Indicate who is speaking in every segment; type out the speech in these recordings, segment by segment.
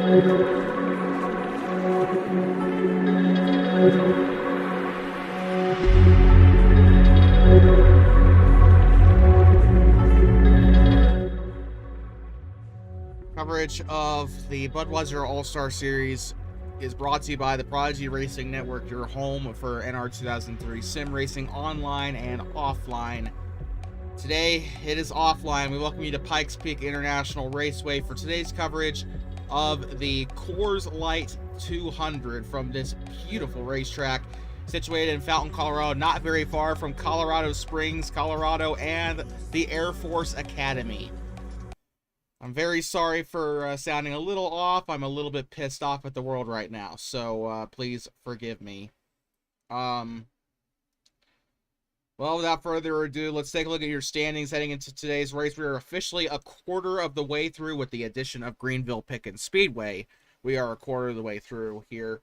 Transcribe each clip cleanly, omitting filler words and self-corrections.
Speaker 1: Coverage of the Budweiser All-Star Series is brought to you by the Prodigy Racing Network, your home for NR 2003 sim racing online and offline. Today, it is offline. We welcome you to Pikes Peak International Raceway for today's coverage of the Coors Light 200 from this beautiful racetrack situated in Fountain, Colorado, not very far from Colorado Springs, Colorado, and the Air Force Academy. I'm very sorry for sounding a little off. I'm a little bit pissed off at the world right now, so please forgive me. Well, without further ado, let's take a look at your standings heading into today's race. We are officially a quarter of the way through with the addition of Greenville Pickens Speedway. We are a quarter of the way through here.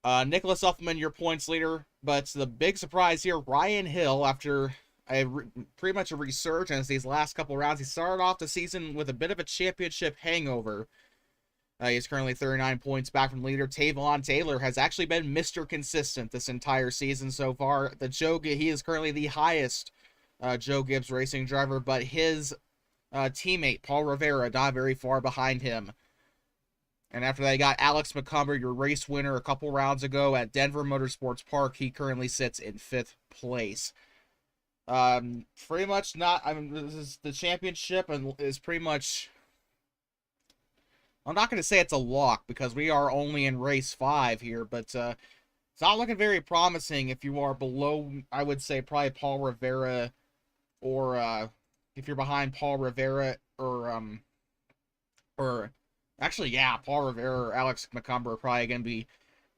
Speaker 1: Nicholas Uffelman, your points leader, but the big surprise here, Ryan Hill, after pretty much a resurgence these last couple rounds. He started off the season with a bit of a championship hangover. He's currently 39 points back from leader. Tavon Taylor has actually been Mr. Consistent this entire season so far. He is currently the highest Joe Gibbs racing driver, but his teammate, Paul Rivera, not very far behind him. And after that, you got Alex McCumber, your race winner a couple rounds ago at Denver Motorsports Park. He currently sits in 5th place. Pretty much not, this is the championship and is pretty much, I'm not going to say it's a lock because we are only in race 5 here, but it's not looking very promising if you are below, I would say probably Paul Rivera, or if you're behind Paul Rivera or actually, yeah, Paul Rivera or Alex McCumber are probably going to be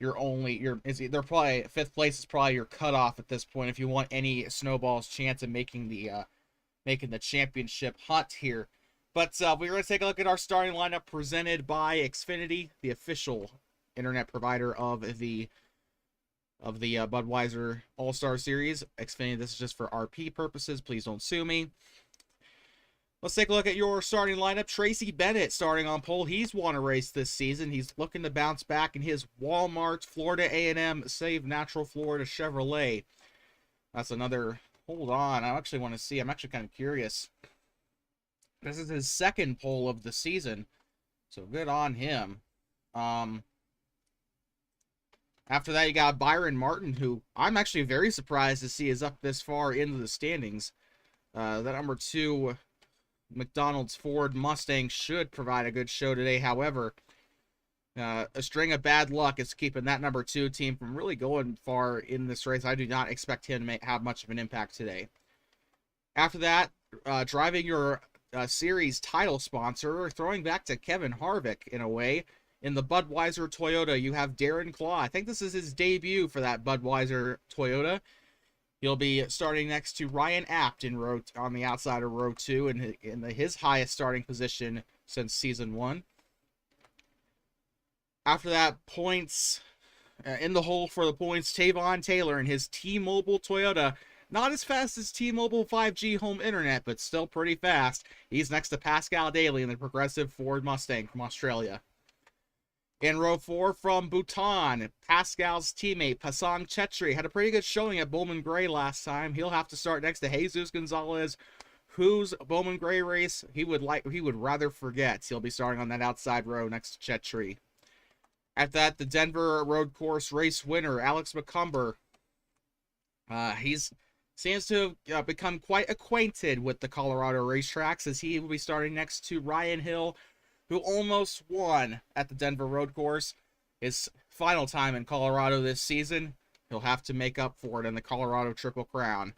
Speaker 1: they're probably 5th place is probably your cutoff at this point if you want any snowball's chance of making the championship hunt here. But we're going to take a look at our starting lineup presented by Xfinity, the official internet provider of the Budweiser All-Star Series. Xfinity, this is just for RP purposes. Please don't sue me. Let's take a look at your starting lineup. Tracy Bennett starting on pole. He's won a race this season. He's looking to bounce back in his Walmart Florida A&M Save Natural Florida Chevrolet. That's another... Hold on. I actually want to see. I'm actually kind of curious. This is his 2nd pole of the season. So good on him. After that, you got Byron Martin, who I'm actually very surprised to see is up this far into the standings. That number 2... McDonald's Ford Mustang should provide a good show today. However, a string of bad luck is keeping that number 2 team from really going far in this race. I do not expect him to have much of an impact today. After that, driving your series title sponsor, throwing back to Kevin Harvick in a way. In the Budweiser Toyota, you have Darren Claw. I think this is his debut for that Budweiser Toyota. He'll be starting next to Ryan Apt on the outside of row 2 in his highest starting position since season 1. After that, points in the hole for the points, Tavon Taylor in his T-Mobile Toyota. Not as fast as T-Mobile 5G home internet, but still pretty fast. He's next to Pascal Daly in the Progressive Ford Mustang from Australia. In row 4 from Bhutan, Pascal's teammate, Pasang Chetri, had a pretty good showing at Bowman Gray last time. He'll have to start next to Jesus Gonzalez, whose Bowman Gray race he would rather forget. He'll be starting on that outside row next to Chetri. After that, the Denver Road Course race winner, Alex McCumber. Seems to have become quite acquainted with the Colorado racetracks, as he will be starting next to Ryan Hill, who almost won at the Denver Road Course. His final time in Colorado this season. He'll have to make up for it in the Colorado Triple Crown.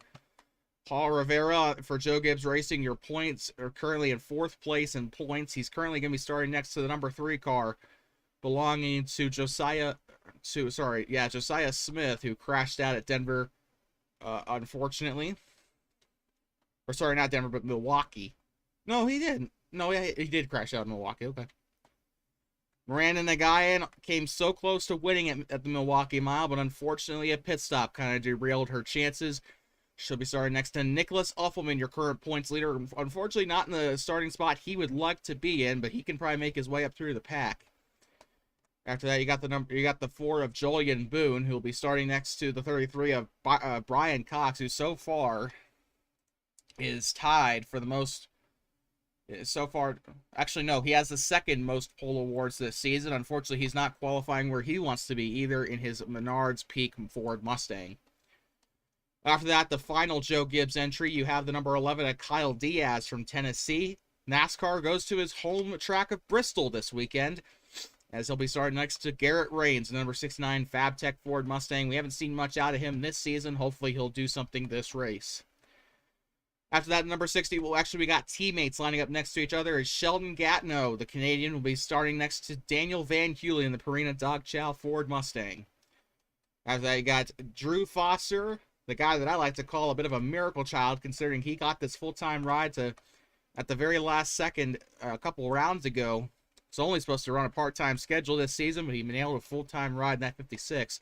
Speaker 1: Paul Rivera for Joe Gibbs Racing, your points are currently in 4th place in points. He's currently going to be starting next to the number 3 car belonging to Josiah Smith, who crashed out at Denver, unfortunately. Or sorry, not Denver, but Milwaukee. No, he didn't. No, he did crash out in Milwaukee. Okay. Miranda Nagayan came so close to winning at the Milwaukee Mile, but unfortunately a pit stop kind of derailed her chances. She'll be starting next to Nicholas Uffelman, your current points leader. Unfortunately not in the starting spot he would like to be in, but he can probably make his way up through the pack. After that, you got the 4 of Julian Boone, who will be starting next to the 33 of Brian Cox, who so far is tied for the most. So far, actually, no, he has the second most pole awards this season. Unfortunately, he's not qualifying where he wants to be either in his Menards Peak Ford Mustang. After that, the final Joe Gibbs entry, you have the number 11 at Kyle Diaz from Tennessee. NASCAR goes to his home track of Bristol this weekend, as he'll be starting next to Garrett Rains, the number 69 FabTech Ford Mustang. We haven't seen much out of him this season. Hopefully, he'll do something this race. After that, number 60, well, actually, we got teammates lining up next to each other. Is Sheldon Gatineau, the Canadian, will be starting next to Daniel Van Heulen in the Purina Dog Chow Ford Mustang. After that, you got Drew Foster, the guy that I like to call a bit of a miracle child, considering he got this full-time ride at the very last second a couple rounds ago. He's only supposed to run a part-time schedule this season, but he nailed a full-time ride in that 56.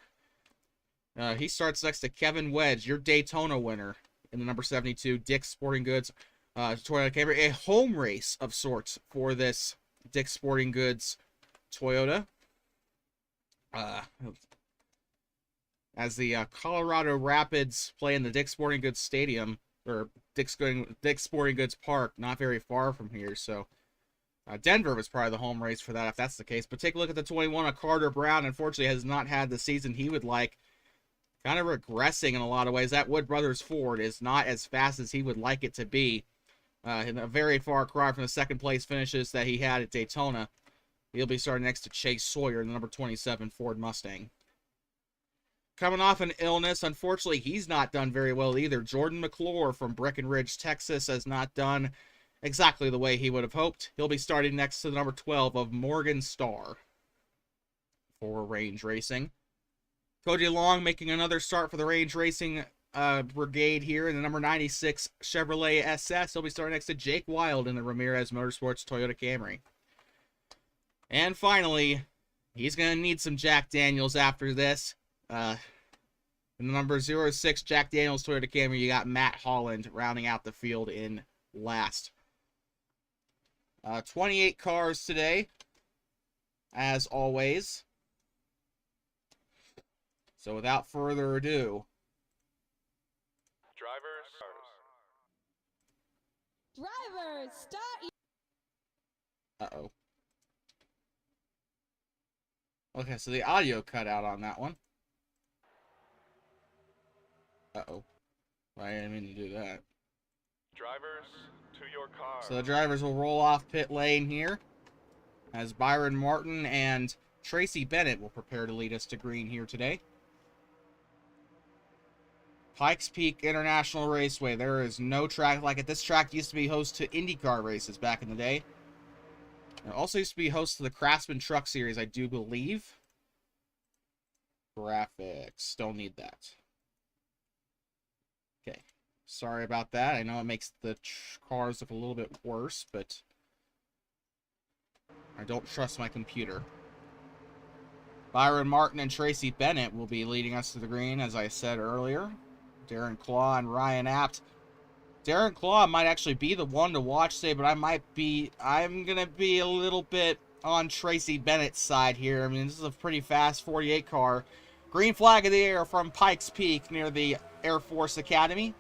Speaker 1: He starts next to Kevin Wedge, your Daytona winner, in the number 72 Dick's Sporting Goods Toyota Camry. A home race of sorts for this Dick's Sporting Goods Toyota. As the Colorado Rapids play in the Dick's Sporting Goods Stadium, or Dick's Sporting Goods Park, not very far from here. So Denver was probably the home race for that, if that's the case. But take a look at the 21 of Carter Brown. Unfortunately, has not had the season he would like. Kind of regressing in a lot of ways. That Wood Brothers Ford is not as fast as he would like it to be. In a very far cry from the second place finishes that he had at Daytona. He'll be starting next to Chase Sawyer, the number 27 Ford Mustang. Coming off an illness, unfortunately, he's not done very well either. Jordan McClure from Breckenridge, Texas, has not done exactly the way he would have hoped. He'll be starting next to the number 12 of Morgan Starr for Range Racing. Cody Long making another start for the Range Racing brigade here in the number 96 Chevrolet SS. He'll be starting next to Jake Wild in the Ramirez Motorsports Toyota Camry. And finally, he's going to need some Jack Daniels after this. In the number 06 Jack Daniels Toyota Camry, you got Matt Holland rounding out the field in last. 28 cars today, as always. So without further ado,
Speaker 2: drivers, start.
Speaker 1: Uh-oh. Okay, so the audio cut out on that one. Uh-oh. I didn't mean to do that.
Speaker 3: Drivers, to your car.
Speaker 1: So the drivers will roll off pit lane here, as Byron Martin and Tracy Bennett will prepare to lead us to green here today. Pikes Peak International Raceway. There is no track like it. This track used to be host to IndyCar races back in the day. It also used to be host to the Craftsman Truck Series, I do believe. Graphics. Don't need that. Okay. Sorry about that. I know it makes the cars look a little bit worse, but I don't trust my computer. Byron Martin and Tracy Bennett will be leading us to the green, as I said earlier. Darren Claw and Ryan Apt. Darren Claw might actually be the one to watch today, but I'm going to be a little bit on Tracy Bennett's side here. I mean, this is a pretty fast 48 car. Green flag in the air from Pikes Peak near the Air Force Academy.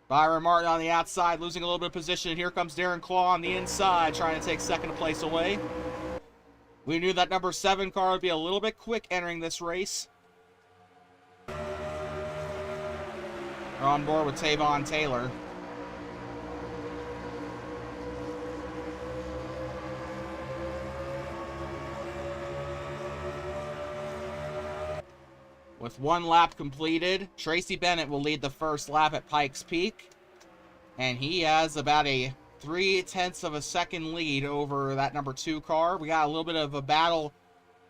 Speaker 1: Byron Martin on the outside, losing a little bit of position. Here comes Darren Claw on the inside, trying to take second place away. We knew that number 7 car would be a little bit quick entering this race. We're on board with Tavon Taylor. With one lap completed, Tracy Bennett will lead the first lap at Pikes Peak. And he has about a 0.3 of a second lead over that number 2 car. We got a little bit of a battle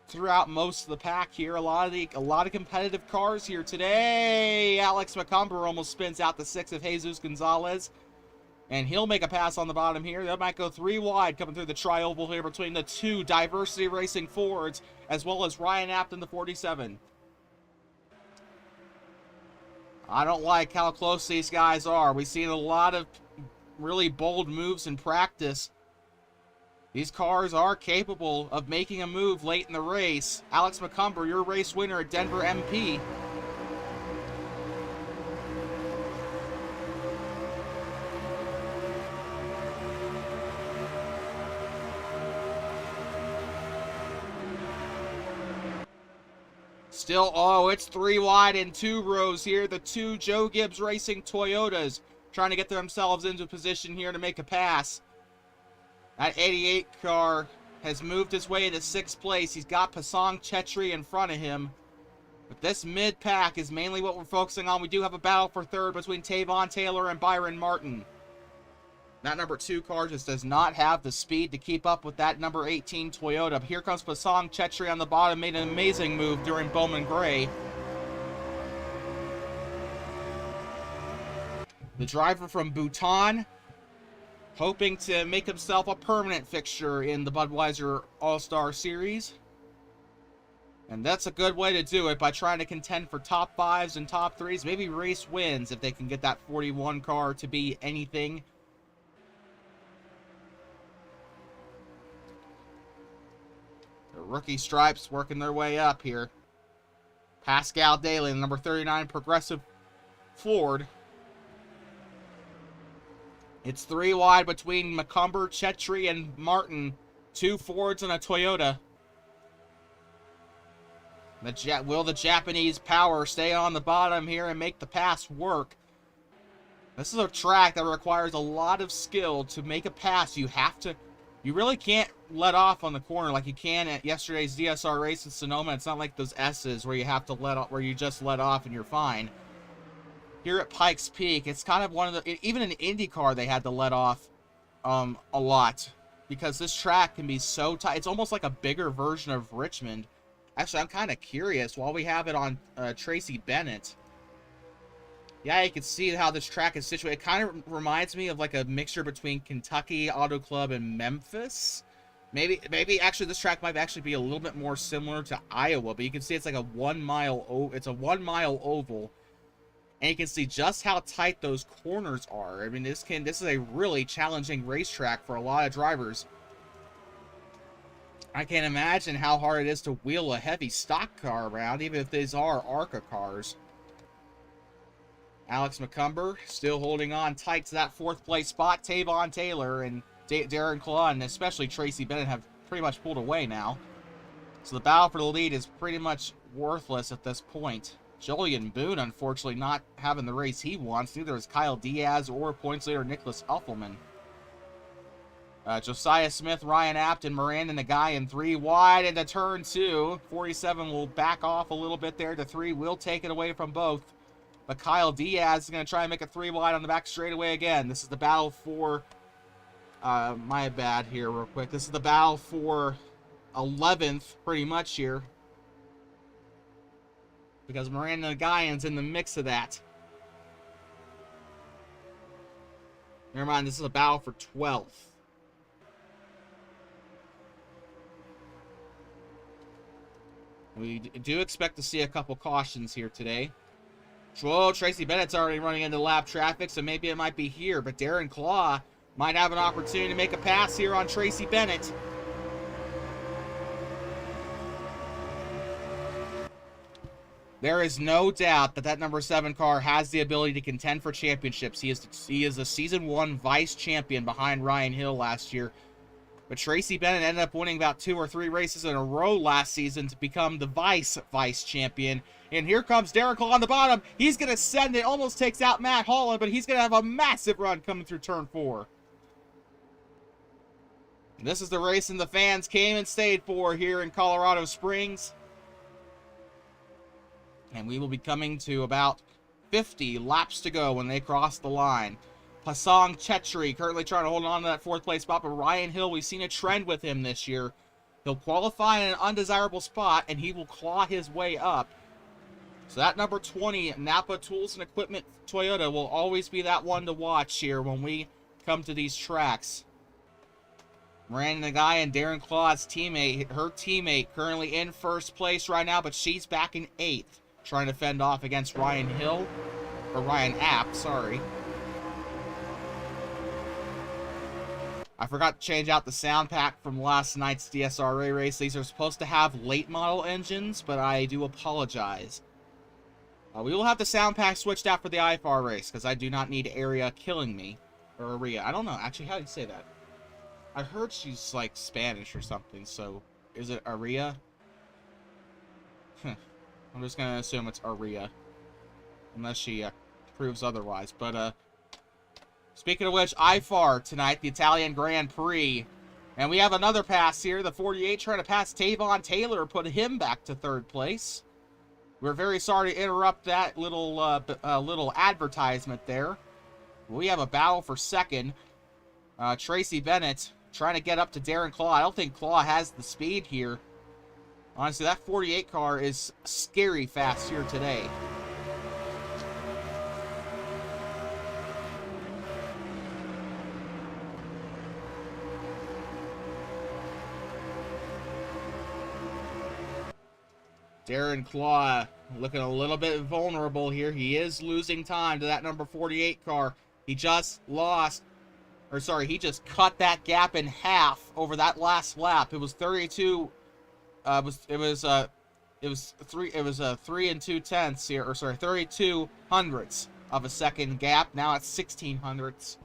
Speaker 1: throughout most of the pack here. A lot of competitive cars here today. Alex McCumber almost spins out the 6 of Jesus Gonzalez. And he'll make a pass on the bottom here. That might go 3 wide coming through the tri-oval here between the 2 Diversity Racing Fords, as well as Ryan Apt in the 47. I don't like how close these guys are. We've seen a lot of really bold moves in practice. These cars are capable of making a move late in the race. Alex McCumber, your race winner at Denver MP. Still, oh, it's 3 wide and 2 rows here. The two Joe Gibbs Racing Toyotas trying to get themselves into position here to make a pass. That 88 car has moved his way into 6th place. He's got Pasang Chetri in front of him. But this mid-pack is mainly what we're focusing on. We do have a battle for 3rd between Tavon Taylor and Byron Martin. That number 2 car just does not have the speed to keep up with that number 18 Toyota. Here comes Pasang Chetri on the bottom. Made an amazing move during Bowman Gray. The driver from Bhutan, hoping to make himself a permanent fixture in the Budweiser All-Star Series. And that's a good way to do it, by trying to contend for top 5s and top 3s. Maybe race wins if they can get that 41 car to be anything. The rookie stripes working their way up here. Pascal Daly, the number 39 Progressive Ford. It's 3 wide between McCumber, Chetri, and Martin. 2 Fords and a Toyota. Will the Japanese power stay on the bottom here and make the pass work? This is a track that requires a lot of skill to make a pass. You really can't let off on the corner like you can at yesterday's DSR race in Sonoma. It's not like those S's where you have to let off, where you just let off and you're fine. Here at Pikes Peak, it's kind of one of the, even in IndyCar they had to let off a lot, because this track can be so tight. It's almost like a bigger version of Richmond. Actually, I'm kind of curious, while we have it on Tracy Bennett. Yeah, you can see how this track is situated. It kind of reminds me of like a mixture between Kentucky Auto Club and Memphis. Maybe actually this track might actually be a little bit more similar to Iowa, but you can see it's like a 1 mile, it's a 1 mile oval. And you can see just how tight those corners are. I mean, this is a really challenging racetrack for a lot of drivers. I can't imagine how hard it is to wheel a heavy stock car around, even if these are ARCA cars. Alex McCumber still holding on tight to that 4th place spot. Tavon Taylor and Darren Claw, and especially Tracy Bennett, have pretty much pulled away now. So the battle for the lead is pretty much worthless at this point. Julian Boone, unfortunately, not having the race he wants. Neither is Kyle Diaz or points leader Nicholas Uffelman. Josiah Smith, Ryan Apt, and Miranda Nagai in 3 wide into turn 2. 47 will back off a little bit there to 3. Will take it away from both. But Kyle Diaz is going to try and make a 3 wide on the back straightaway again. This is the battle for... my bad here real quick. This is the battle for 11th pretty much here, because Miranda Nagayan's in the mix of that. Never mind, this is a battle for 12th. We do expect to see a couple cautions here today. Whoa, Tracy Bennett's already running into lap traffic, so maybe it might be here. But Darren Claw might have an opportunity to make a pass here on Tracy Bennett. There is no doubt that that number 7 car has the ability to contend for championships. He is a Season 1 vice champion behind Ryan Hill last year. But Tracy Bennett ended up winning about 2 or 3 races in a row last season to become the vice champion. And here comes Derek Hall on the bottom. He's going to send it. Almost takes out Matt Holland, but he's going to have a massive run coming through turn 4. And this is the race and the fans came and stayed for here in Colorado Springs. And we will be coming to about 50 laps to go when they cross the line. Pasang Chetri currently trying to hold on to that 4th place spot, but Ryan Hill, we've seen a trend with him this year. He'll qualify in an undesirable spot, and he will claw his way up. So that number 20 Napa Tools and Equipment Toyota will always be that one to watch here when we come to these tracks. Miranda Nagai and Darren Claw's teammate, her teammate, currently in 1st place right now, but she's back in 8th, trying to fend off against Ryan Hill, or Ryan Apt, sorry. I forgot to change out the sound pack from last night's DSRA race. These are supposed to have late model engines, but I do apologize. We will have the sound pack switched out for the IFR race, because I do not need Area killing me. Or Aria. I don't know. Actually, how do you say that? I heard she's, like, Spanish or something, so... Is it Aria? I'm just gonna assume it's Aria. Unless she proves otherwise. But, speaking of which, IFAR tonight, the Italian Grand Prix. And we have another pass here. The 48 trying to pass Tavon Taylor, put him back to 3rd place. We're very sorry to interrupt that little little advertisement there. We have a battle for 2nd. Tracy Bennett trying to get up to Darren Claw. I don't think Claw has the speed here. Honestly, that 48 car is scary fast here today. Darren Claw looking a little bit vulnerable here. He is losing time to that number 48 car. He just lost, or sorry, he just cut that gap in half over that last lap. It was 32. It was 3 and 2/10 here, or sorry, 32 hundredths of a second gap. Now it's 16 hundredths.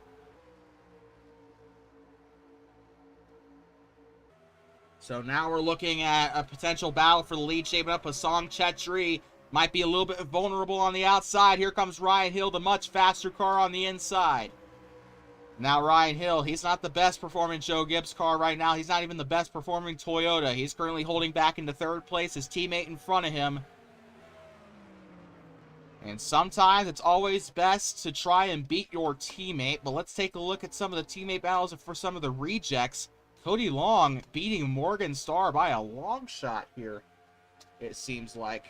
Speaker 1: So now we're looking at a potential battle for the lead shaping up. Song Chetri might be a little bit vulnerable on the outside. Here comes Ryan Hill, the much faster car on the inside. Now Ryan Hill, he's not the best performing Joe Gibbs car right now. He's not even the best performing Toyota. He's currently holding back into 3rd place. His teammate in front of him. And sometimes it's always best to try and beat your teammate. But let's take a look at some of the teammate battles for some of the rejects. Cody Long beating Morgan Starr by a long shot here, it seems like.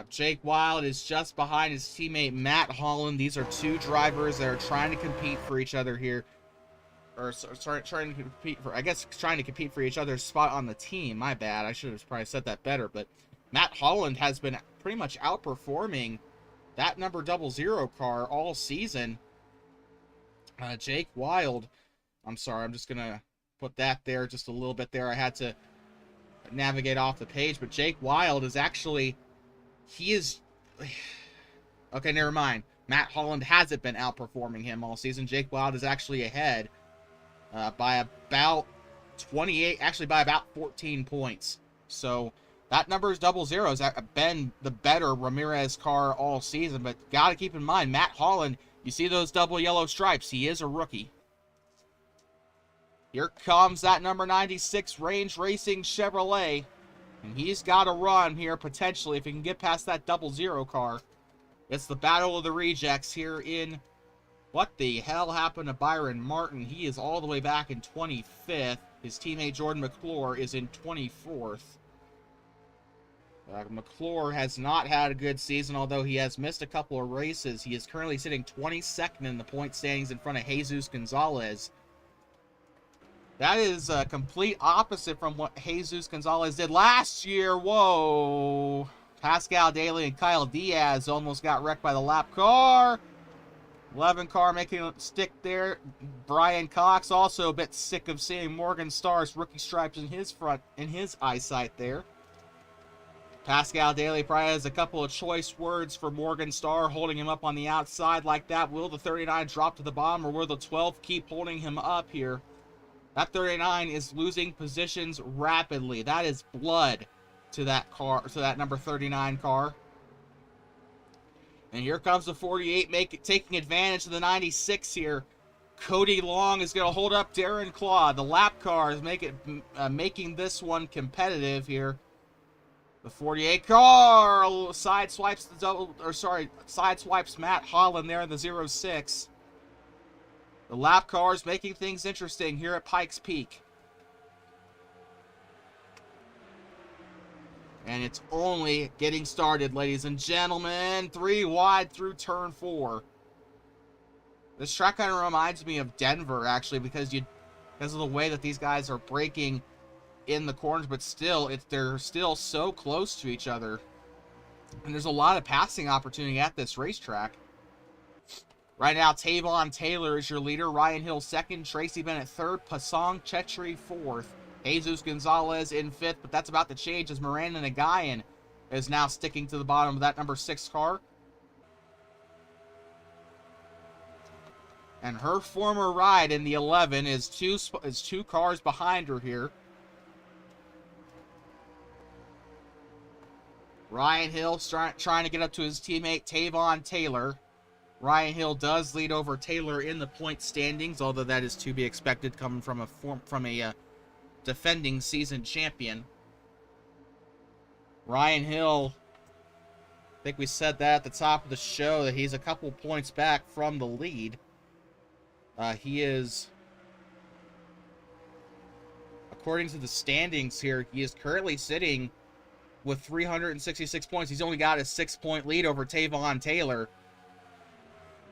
Speaker 1: Jake Wild is just behind his teammate Matt Holland. These are 2 drivers that are trying to compete for each other here. Or sorry, trying to compete for each other's spot on the team. My bad. I should have probably said that better. But Matt Holland has been pretty much outperforming that number 00 car all season. Jake Wild, I'm sorry, I'm just going to put that there just a little bit there. I had to navigate off the page, but Jake Wild is actually, he is, okay, never mind. Matt Holland hasn't been outperforming him all season. Jake Wild is actually ahead by about 28, actually by about 14 points. So that number is 00. Has been the better Ramirez car all season, but got to keep in mind, Matt Holland, you see those double yellow stripes. He is a rookie. Here comes that number 96 Range Racing Chevrolet. And he's got to run here potentially if he can get past that 00 car. It's the battle of the rejects here in... What the hell happened to Byron Martin? He is all the way back in 25th. His teammate Jordan McClure is in 24th. McClure has not had a good season, although he has missed a couple of races. He is currently sitting 22nd in the point standings in front of Jesus Gonzalez. That is a complete opposite from what Jesus Gonzalez did last year. Whoa. Pascal Daly and Kyle Diaz almost got wrecked by the lap car. 11 car making a stick there. Brian Cox also a bit sick of seeing Morgan Starr's rookie stripes in his front, in his eyesight there. Pascal Daly probably has a couple of choice words for Morgan Starr, holding him up on the outside like that. Will the 39 drop to the bottom, or will the 12 keep holding him up here? That 39 is losing positions rapidly. That is blood to that car, to that number 39 car. And here comes the 48 taking advantage of the 96 here. Cody Long is going to hold up Darren Claw. The lap car is making this one competitive here. The 48 car sideswipes sideswipes Matt Holland there in the 06. The lap car is making things interesting here at Pikes Peak. And it's only getting started, ladies and gentlemen. 3 wide through turn 4. This track kind of reminds me of Denver, actually, because of the way that these guys are braking in the corners, but still, they're still so close to each other. And there's a lot of passing opportunity at this racetrack. Right now, Tavon Taylor is your leader. Ryan Hill second. Tracy Bennett third. Pasong Chetri fourth. Jesus Gonzalez in fifth, but that's about to change as Miranda Nagayan is now sticking to the bottom of that number 6 car. And her former ride in the 11 is two cars behind her here. Ryan Hill trying to get up to his teammate Tavon Taylor. Ryan Hill does lead over Taylor in the point standings, although that is to be expected coming from a defending season champion. Ryan Hill, I think we said that at the top of the show, that he's a couple points back from the lead. He is, according to the standings here, he is currently sitting with 366 points. He's only got a 6-point lead over Tavon Taylor.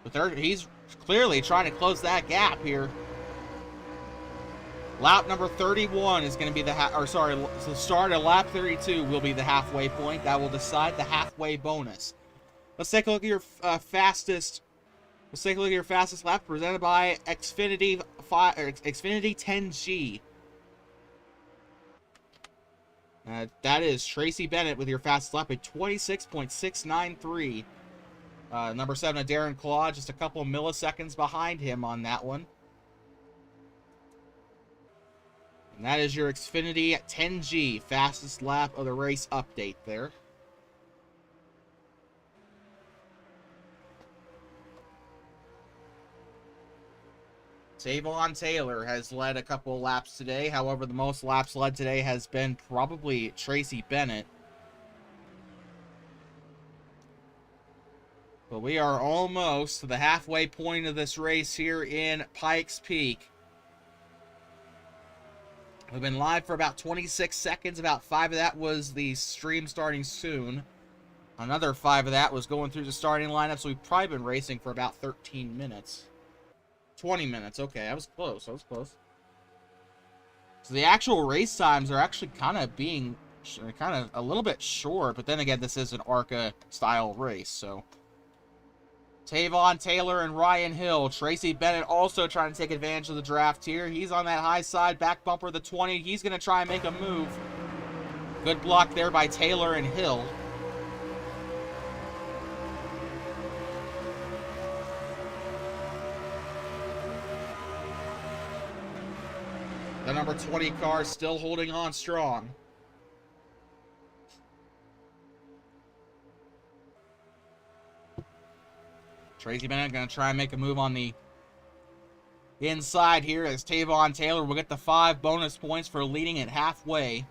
Speaker 1: But he's clearly trying to close that gap here. Lap number 31 is going to be the start of lap 32 will be the halfway point. That will decide the halfway bonus. Let's take a look at your fastest. Let's take a look at your fastest lap presented by Xfinity 10G. That is Tracy Bennett with your fastest lap at 26.693. Number 7, Darren Claude, just a couple of milliseconds behind him on that one. And that is your Xfinity 10G fastest lap of the race update there. Tavon Taylor has led a couple of laps today. However, the most laps led today has been probably Tracy Bennett. But we are almost to the halfway point of this race here in Pikes Peak. We've been live for about 26 seconds. About 5 of that was the stream starting soon. Another 5 of that was going through the starting lineup, so we've probably been racing for about 13 minutes. 20 minutes, okay, I was close, So the actual race times are actually kind of a little bit short, but then again, this is an ARCA-style race, so. Tavon Taylor and Ryan Hill. Tracy Bennett also trying to take advantage of the draft here. He's on that high side, back bumper of the 20. He's going to try and make a move. Good block there by Taylor and Hill. The number 20 car still holding on strong. Tracy Bennett going to try and make a move on the inside here as Tavon Taylor will get the 5 bonus points for leading at halfway.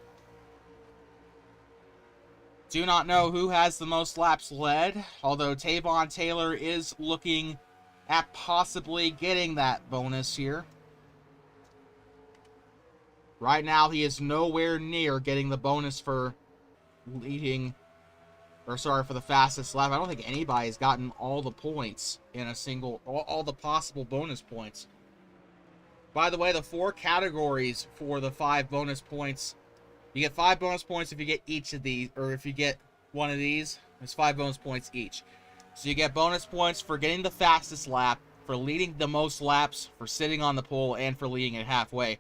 Speaker 1: Do not know who has the most laps led, although Tavon Taylor is looking at possibly getting that bonus here. Right now, he is nowhere near getting the bonus for leading, or sorry, for the fastest lap. I don't think anybody's gotten all the points in a single, all the possible bonus points. By the way, the 4 categories for the 5 bonus points, you get 5 bonus points if you get each of these, or if you get one of these, there's 5 bonus points each. So you get bonus points for getting the fastest lap, for leading the most laps, for sitting on the pole, and for leading at halfway.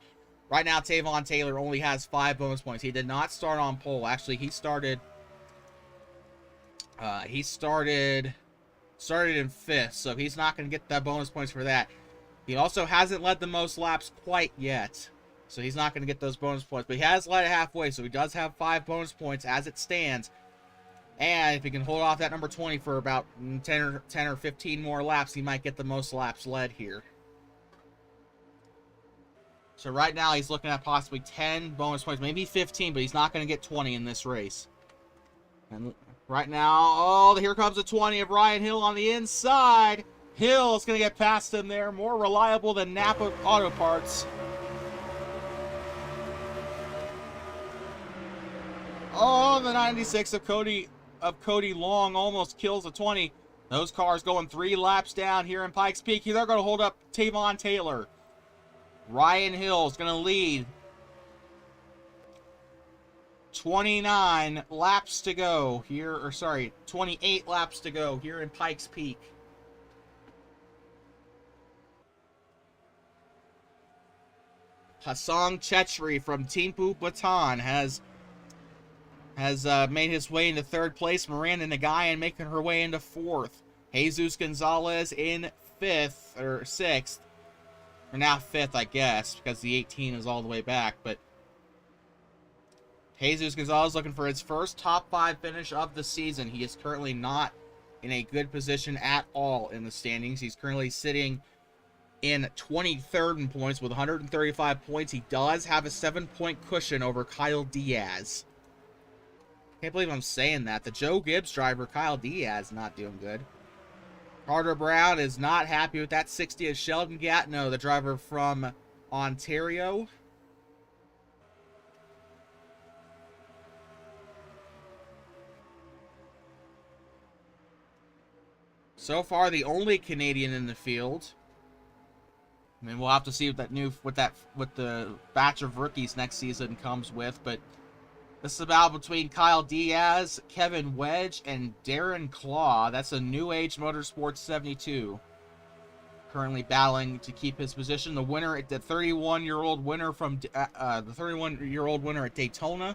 Speaker 1: Right now, Tavon Taylor only has 5 bonus points. He did not start on pole. Actually, he started in 5th, so he's not going to get that bonus points for that. He also hasn't led the most laps quite yet, so he's not going to get those bonus points. But he has led halfway, so he does have 5 bonus points as it stands. And if he can hold off that number 20 for about 10 or 15 more laps, he might get the most laps led here. So right now, he's looking at possibly 10 bonus points, maybe 15, but he's not going to get 20 in this race. And right now, oh, here comes the 20 of Ryan Hill on the inside. Hill is going to get past him there. More reliable than Napa Auto Parts. Oh, the 96 of Cody Long almost kills the 20. Those cars going 3 laps down here in Pikes Peak. They're going to hold up Tavon Taylor. Ryan Hill is going to lead. 29 laps to go here, or sorry, 28 laps to go here in Pikes Peak. Pasang Chetri from Thimphu, Bhutan has made his way into third place. Miranda Nagayan making her way into fourth. Jesus Gonzalez in fifth or sixth. Or now fifth, I guess, because the 18 is all the way back. But Jesus Gonzalez looking for his first top 5 finish of the season. He is currently not in a good position at all in the standings. He's currently sitting in 23rd in points with 135 points. He does have a 7-point cushion over Kyle Diaz. Can't believe I'm saying that. The Joe Gibbs driver, Kyle Diaz, not doing good. Carter Brown is not happy with that 60 of Sheldon Gatno, the driver from Ontario. So far, the only Canadian in the field. I mean, we'll have to see what the batch of rookies next season comes with, but this is a battle between Kyle Diaz, Kevin Wedge, and Darren Claw. That's a New Age Motorsports 72. Currently battling to keep his position. The winner, the 31-year-old winner from the 31-year-old winner at Daytona.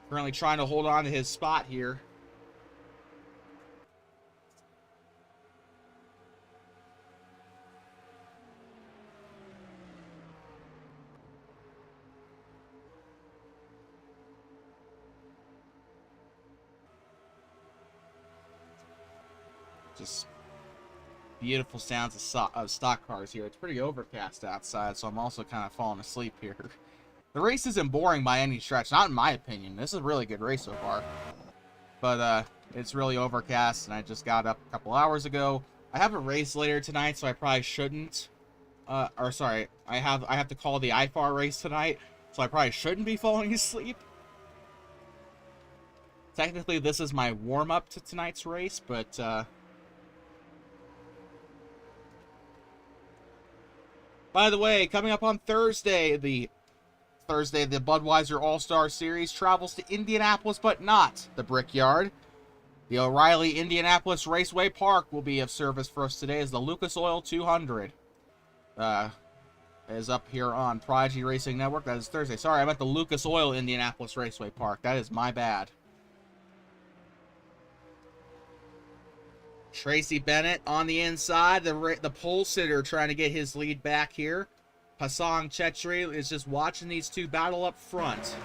Speaker 1: Currently trying to hold on to his spot here. Just beautiful sounds of stock cars here. It's pretty overcast outside, so I'm also kind of falling asleep here. The race isn't boring by any stretch, not in my opinion. This is a really good race so far. But it's really overcast, and I just got up a couple hours ago. I have a race later tonight, so I probably shouldn't. I have to call the IFAR race tonight, so I probably shouldn't be falling asleep. Technically, this is my warm-up to tonight's race, but by the way, coming up on Thursday, the Budweiser All-Star Series travels to Indianapolis, but not the Brickyard. The O'Reilly Indianapolis Raceway Park will be of service for us today as the Lucas Oil 200 is up here on Prodigy Racing Network. That is Thursday. Sorry, I meant the Lucas Oil Indianapolis Raceway Park. That is my bad. Tracy Bennett on the inside, the pole sitter trying to get his lead back here. Pasang Chetri is just watching these two battle up front.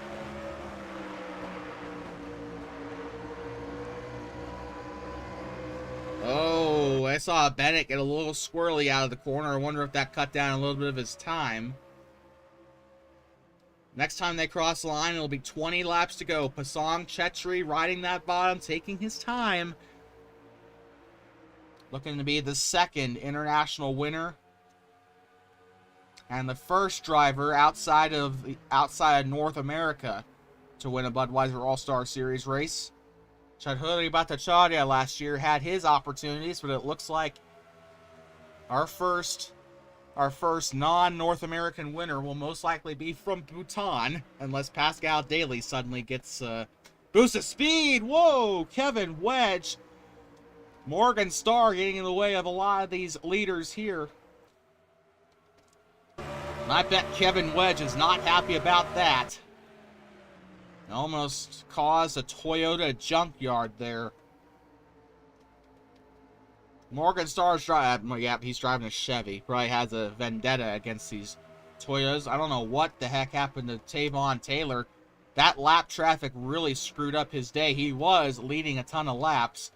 Speaker 1: Oh, I saw Bennett get a little squirrely out of the corner. I wonder if that cut down a little bit of his time. Next time they cross the line, it'll be 20 laps to go. Pasang Chetri riding that bottom, taking his time. Looking to be the second international winner. And the first driver outside of North America to win a Budweiser All-Star Series race. Chadhuri Bhattacharya last year had his opportunities, but it looks like our first non-North American winner will most likely be from Bhutan, unless Pascal Daly suddenly gets a boost of speed. Whoa, Kevin Wedge. Morgan Starr getting in the way of a lot of these leaders here. And I bet Kevin Wedge is not happy about that. Almost caused a Toyota junkyard there. Morgan Starr's driving, he's driving a Chevy. Probably has a vendetta against these Toyotas. I don't know what the heck happened to Tavon Taylor. That lap traffic really screwed up his day. He was leading a ton of laps.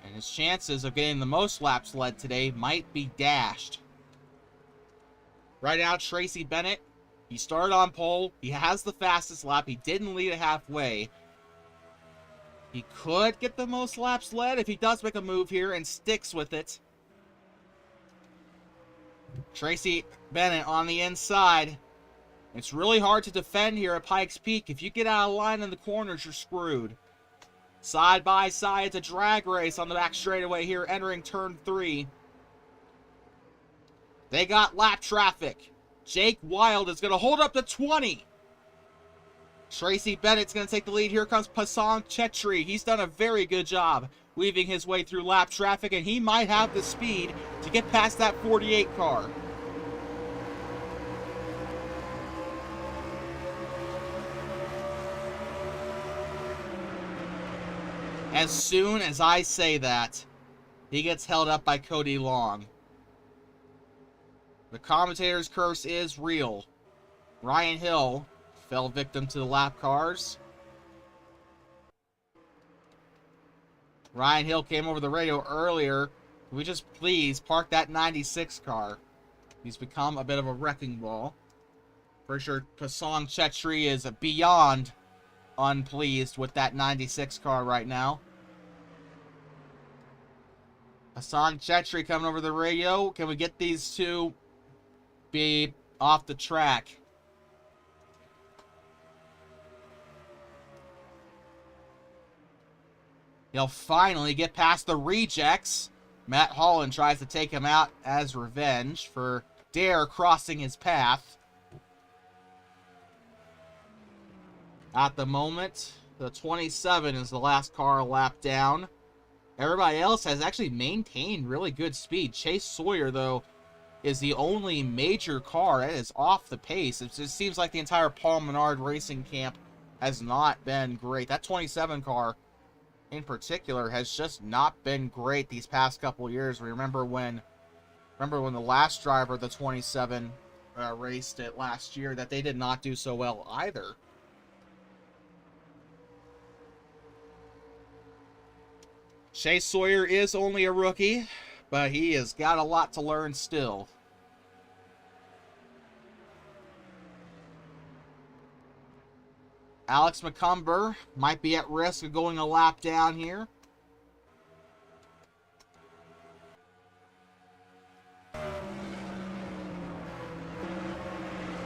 Speaker 1: And his chances of getting the most laps led today might be dashed. Right now, Tracy Bennett, he started on pole. He has the fastest lap. He didn't lead it halfway. He could get the most laps led if he does make a move here and sticks with it. Tracy Bennett on the inside. It's really hard to defend here at Pikes Peak. If you get out of line in the corners, you're screwed. Side by side, it's a drag race on the back straightaway here, entering turn 3. They got lap traffic. Jake Wild is going to hold up to 20. Tracy Bennett's going to take the lead. Here comes Pasang Chetri. He's done a very good job weaving his way through lap traffic, and he might have the speed to get past that 48 car. As soon as I say that, he gets held up by Cody Long. The commentator's curse is real. Ryan Hill fell victim to the lap cars. Ryan Hill came over the radio earlier. Can we just please park that 96 car? He's become a bit of a wrecking ball. Pretty sure Pasong Chetri is beyond unpleased with that 96 car right now. Pasong Chetri coming over the radio. Can we get these two be off the track? He'll finally get past the rejects. Matt Holland tries to take him out as revenge for Dare crossing his path. At the moment, the 27 is the last car a lap down. Everybody else has actually maintained really good speed. Chase Sawyer, though, is the only major car that is off the pace. It just seems like the entire Paul Menard racing camp has not been great. That 27 car, in particular, has just not been great these past couple years. Remember when the last driver of the 27 raced it last year, that they did not do so well either. Chase Sawyer is only a rookie, but he has got a lot to learn still. Alex McCumber might be at risk of going a lap down here.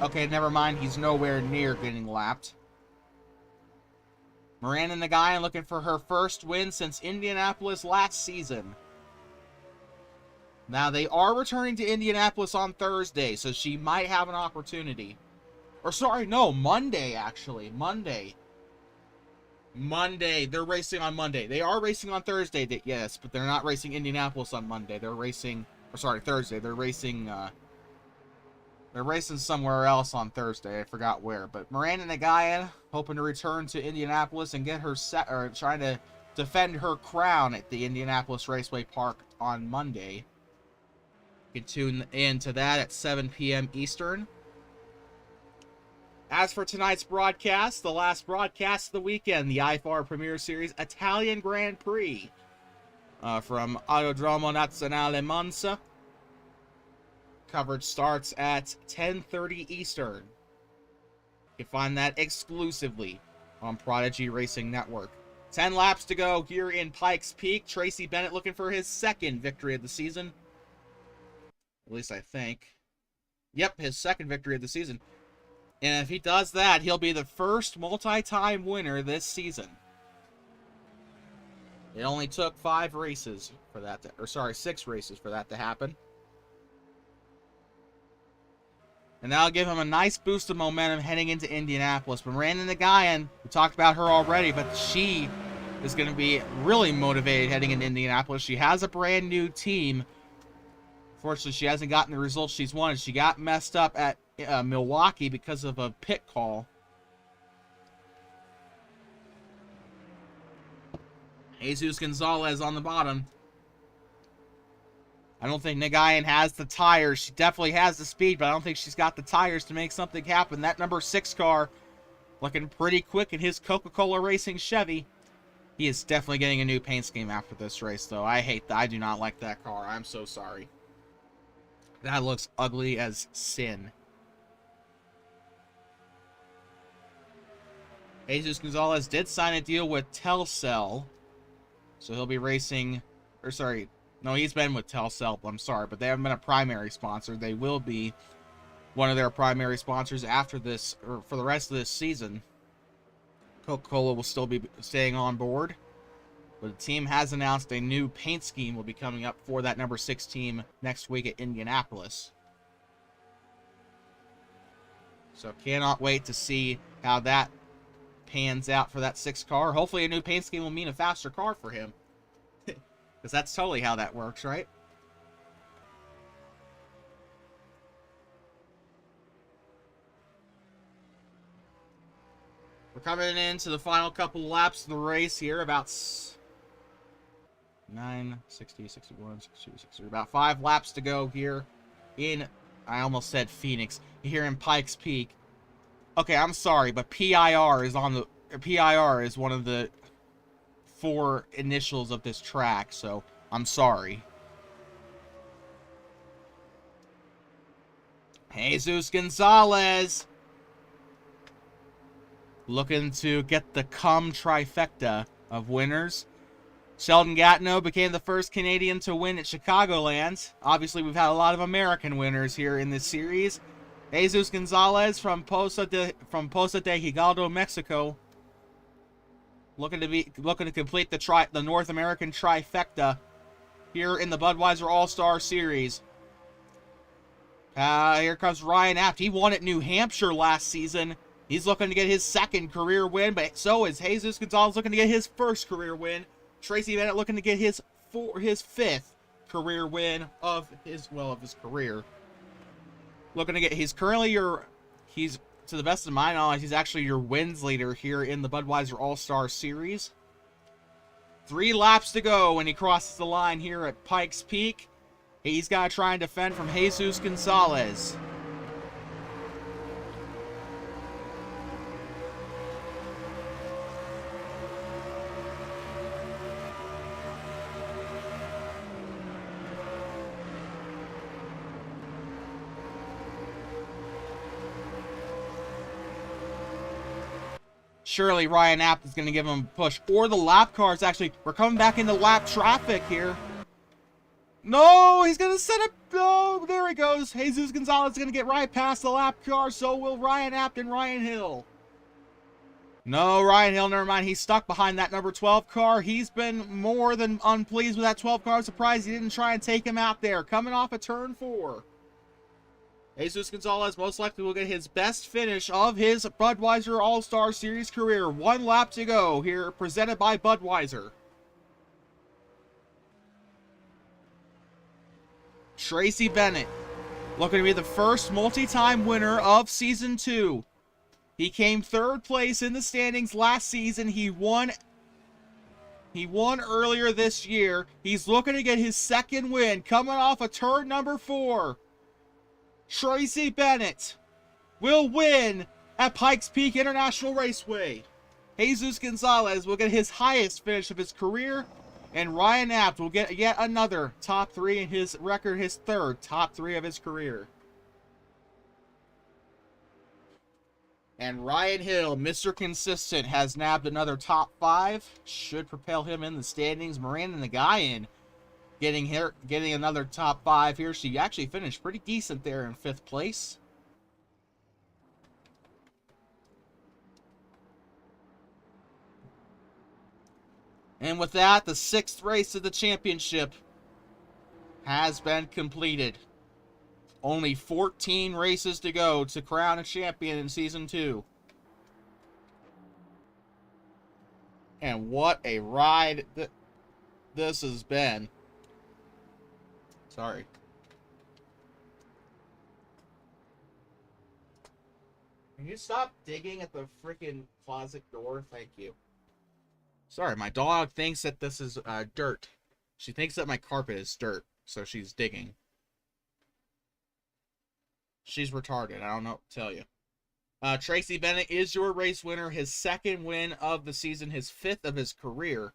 Speaker 1: Okay, never mind. He's nowhere near getting lapped. Miranda Nagayan looking for her first win since Indianapolis last season. Now, they are returning to Indianapolis on Thursday, so she might have an opportunity. Or, sorry, no, Monday, actually. Monday. They're racing on Monday. They are racing on Thursday, yes, but they're not racing Indianapolis on Monday. They're racing, or sorry, Thursday. They're racing somewhere else on Thursday. I forgot where. But Miranda Nagayan hoping to return to Indianapolis and get her set, or trying to defend her crown at the Indianapolis Raceway Park on Monday. You can tune in to that at 7 p.m. Eastern. As for tonight's broadcast, the last broadcast of the weekend, the IFR Premier Series Italian Grand Prix from Autodromo Nazionale Monza. Coverage starts at 10:30 Eastern. You can find that exclusively on Prodigy Racing Network. 10 laps to go here in Pikes Peak. Tracy Bennett looking for his second victory of the season. At least I think. Yep, his second victory of the season. And if he does that, he'll be the first multi-time winner this season. It only took 6 races for that to happen. And that'll give him a nice boost of momentum heading into Indianapolis. But Miranda Nagayan, we talked about her already, but she is going to be really motivated heading into Indianapolis. She has a brand new team. Fortunately, she hasn't gotten the results she's wanted. She got messed up at Milwaukee because of a pit call. Jesus Gonzalez on the bottom. I don't think Nagayan has the tires. She definitely has the speed, but I don't think she's got the tires to make something happen. That number 6 car looking pretty quick in his Coca-Cola Racing Chevy. He is definitely getting a new paint scheme after this race, though. I do not like that car. I'm so sorry. That looks ugly as sin. Jesus Gonzalez did sign a deal with Telcel, so he'll be racing, or sorry, no, he's been with Telcel, I'm sorry, but they haven't been a primary sponsor. They will be one of their primary sponsors after this, or for the rest of this season. Coca-Cola will still be staying on board, but the team has announced a new paint scheme will be coming up for that number 6 team next week at Indianapolis. So cannot wait to see how that pans out for that 6 car. Hopefully a new paint scheme will mean a faster car for him. Because that's totally how that works, right? We're coming into the final couple laps of the race here. About 69, 60, 61, 62, 63. About 5 laps to go here in, I almost said Phoenix, here in Pikes Peak. Okay, I'm sorry, but PIR is one of the 4 initials of this track, so I'm sorry. Jesus Gonzalez looking to get the cum trifecta of winners. Sheldon Gatineau became the first Canadian to win at Chicagoland. Obviously, we've had a lot of American winners here in this series. Jesus Gonzalez from Poza de Hidalgo, Mexico, looking to complete the North American trifecta here in the Budweiser All-Star Series. Here comes Ryan Apt. He won at New Hampshire last season. He's looking to get his 2nd career win, but so is Jesus Gonzalez looking to get his 1st career win. Tracy Bennett looking to get his 5th career win of his career. Looking to get, he's to the best of my knowledge, he's actually your wins leader here in the Budweiser All-Star Series. 3 laps to go when he crosses the line here at Pikes Peak. He's got to try and defend from Jesus Gonzalez. Surely Ryan Apt is going to give him a push. Or the lap cars, actually. We're coming back into lap traffic here. No, he's going to set up. Oh, there he goes. Jesus Gonzalez is going to get right past the lap car. So will Ryan Apt and Ryan Hill. No, Ryan Hill, never mind. He's stuck behind that number 12 car. He's been more than unpleased with that 12 car. Surprised he didn't try and take him out there. Coming off of turn 4. Jesus Gonzalez most likely will get his best finish of his Budweiser All-Star Series career. 1 lap to go here, presented by Budweiser. Tracy Bennett, looking to be the first multi-time winner of Season 2. He came 3rd place in the standings last season. He won earlier this year. He's looking to get his 2nd win, coming off of turn number 4. Tracy Bennett will win at Pikes Peak International Raceway. Jesus Gonzalez will get his highest finish of his career, and Ryan Apt will get yet another top 3 in his record, his 3rd top 3 of his career. And Ryan Hill, Mr. Consistent, has nabbed another top 5. Should propel him in the standings. Miranda Nagayan getting another top 5 here. She actually finished pretty decent there in 5th place. And with that, the 6th race of the championship has been completed. Only 14 races to go to crown a champion in Season 2. And what a ride this has been. Sorry. Can you stop digging at the freaking closet door? Thank you. Sorry, my dog thinks that this is dirt. She thinks that my carpet is dirt, so she's digging. She's retarded. I don't know what to tell you. Tracy Bennett is your race winner. His 2nd win of the season. His 5th of his career.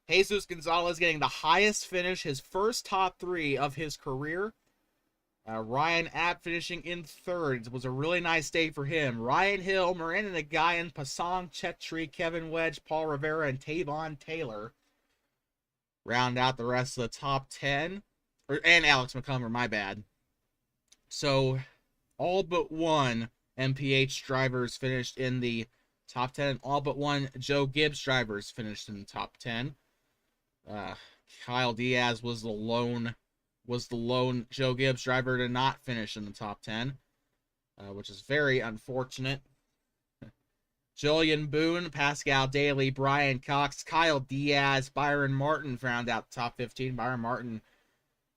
Speaker 1: Jesus Gonzalez getting the highest finish. His 1st top 3 of his career. Ryan Apt finishing in 3rd. It was a really nice day for him. Ryan Hill, Miranda Nagayan, Pasang Chetri, Kevin Wedge, Paul Rivera, and Tavon Taylor round out the rest of the top 10. And Alex McCumber, my bad. So, all but 1 MPH drivers finished in the top 10. All but 1 Joe Gibbs drivers finished in the top 10. Kyle Diaz was the lone Joe Gibbs driver to not finish in the top 10, which is very unfortunate. Julian Boone, Pascal Daly, Brian Cox, Kyle Diaz, Byron Martin round out the top 15. Byron Martin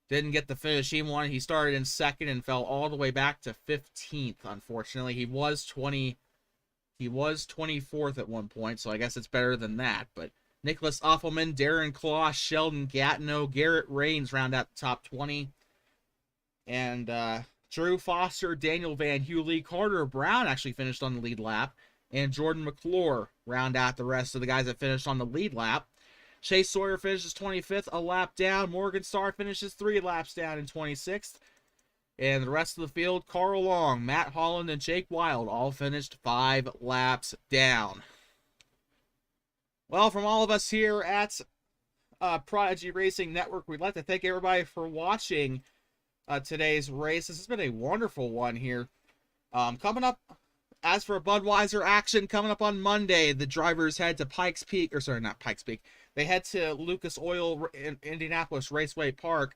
Speaker 1: didn't get the finish he wanted. He started in 2nd and fell all the way back to 15th, unfortunately. He was 24th at one point, so I guess it's better than that, but Nicholas Offelman, Darren Claw, Sheldon Gatineau, Garrett Rains round out the top 20. And Drew Foster, Daniel Van Hewley, Carter Brown actually finished on the lead lap. And Jordan McClure round out the rest of the guys that finished on the lead lap. Chase Sawyer finishes 25th, a lap down. Morgan Starr finishes 3 laps down in 26th. And the rest of the field, Carl Long, Matt Holland, and Jake Wild all finished 5 laps down. Well, from all of us here at Prodigy Racing Network, we'd like to thank everybody for watching today's race. This has been a wonderful one here. Coming up, as for Budweiser action, coming up on Monday, the drivers head to Pikes Peak, or sorry, not Pikes Peak. They head to Lucas Oil in Indianapolis Raceway Park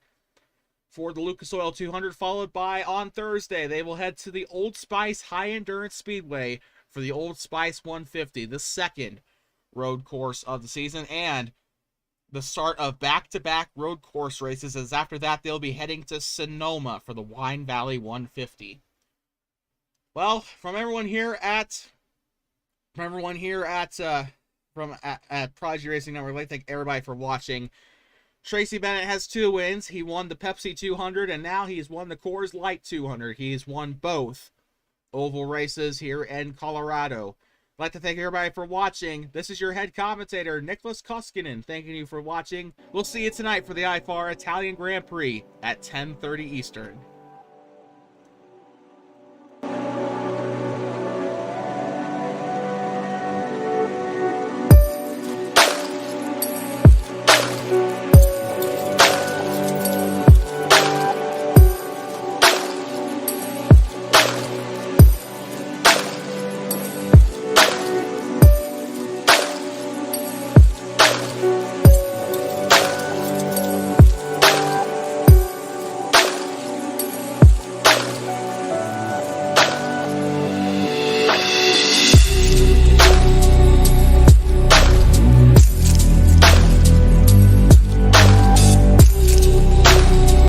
Speaker 1: for the Lucas Oil 200, followed by, on Thursday, they will head to the Old Spice High Endurance Speedway for the Old Spice 150, the second road course of the season, and the start of back-to-back road course races, as after that, they'll be heading to Sonoma for the Wine Valley 150. Well, from everyone here at Prodigy Racing Network, I'd like to thank everybody for watching. Tracy Bennett has 2 wins. He won the Pepsi 200, and now he's won the Coors Light 200. He's won both oval races here in Colorado. I'd like to thank everybody for watching. This is your head commentator, Nicholas Koskinen, thanking you for watching. We'll see you tonight for the IFAR Italian Grand Prix at 10:30 Eastern.